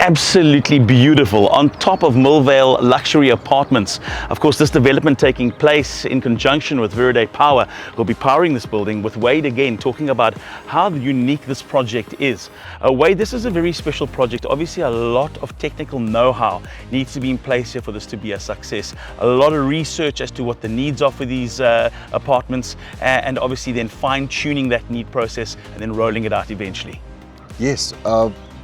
absolutely beautiful on top of MIllvale luxury apartments. Of course, this development taking place in conjunction with Viride Power will be powering this building, with Wade again talking about how unique this project is. Wade, this is a very special project. Obviously, a lot of technical know-how needs to be in place here for this to be a success. A lot of research as to what the needs are for these apartments, and obviously then fine-tuning that need process and then rolling it out eventually. Yes.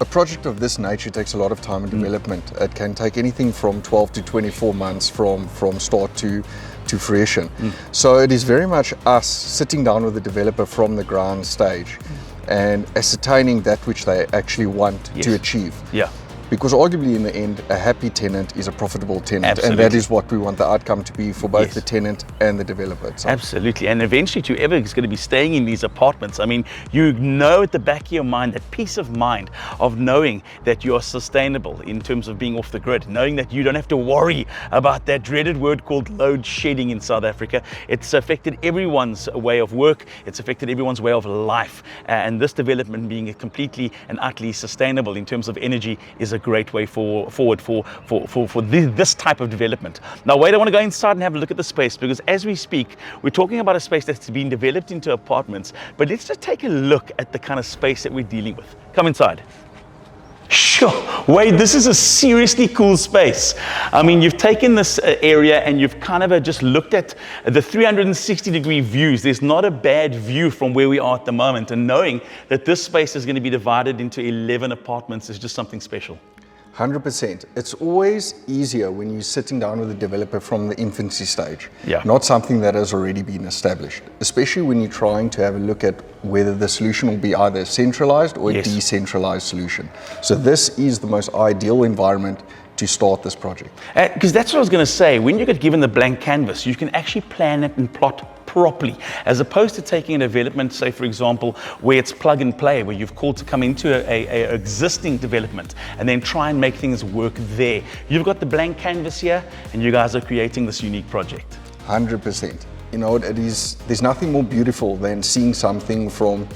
A project of this nature takes a lot of time and development. It can take anything from 12 to 24 months from start to fruition. So it is very much us sitting down with the developer from the ground stage and ascertaining that which they actually want to achieve. Yeah. Because arguably in the end, a happy tenant is a profitable tenant. Absolutely. And that is what we want the outcome to be for both the tenant and the developer itself. Absolutely. And eventually, whoever is going to be staying in these apartments, I mean, you know at the back of your mind, that peace of mind of knowing that you are sustainable in terms of being off the grid, knowing that you don't have to worry about that dreaded word called load shedding in South Africa. It's affected everyone's way of work. It's affected everyone's way of life. And this development being completely and utterly sustainable in terms of energy is a great way forward for this type of development. Now, Wade, I want to go inside and have a look at the space, because as we speak, we're talking about a space that's been developed into apartments, but let's just take a look at the kind of space that we're dealing with. Come inside. Sure, Wade, this is a seriously cool space. I mean, you've taken this area and you've kind of just looked at the 360-degree views. There's not a bad view from where we are at the moment, and knowing that this space is going to be divided into 11 apartments is just something special. 100%. It's always easier when you're sitting down with a developer from the infancy stage, Yeah. not something that has already been established, especially when you're trying to have a look at whether the solution will be either a centralized or a decentralized solution. So this is the most ideal environment to start this project. Because that's what I was going to say. When you get given the blank canvas, you can actually plan it and plot properly, as opposed to taking a development, say for example, where it's plug and play, where you've called to come into a existing development and then try and make things work there. You've got the blank canvas here, and you guys are creating this unique project. 100%. You know, there's nothing more beautiful than seeing something from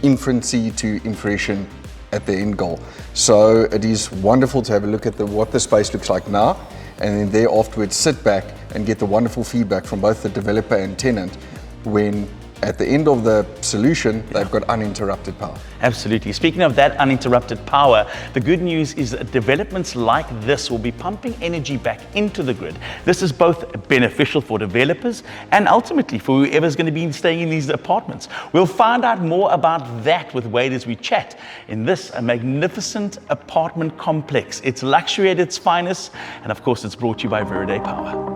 infancy to fruition at the end goal. So it is wonderful to have a look at what the space looks like now, and then there afterwards sit back and get the wonderful feedback from both the developer and tenant when at the end of the solution, they've got uninterrupted power. Absolutely. Speaking of that uninterrupted power, the good news is that developments like this will be pumping energy back into the grid. This is both beneficial for developers and ultimately for whoever's going to be staying in these apartments. We'll find out more about that with Wade as we chat in this magnificent apartment complex. It's luxury at its finest, and of course it's brought to you by Viride Power.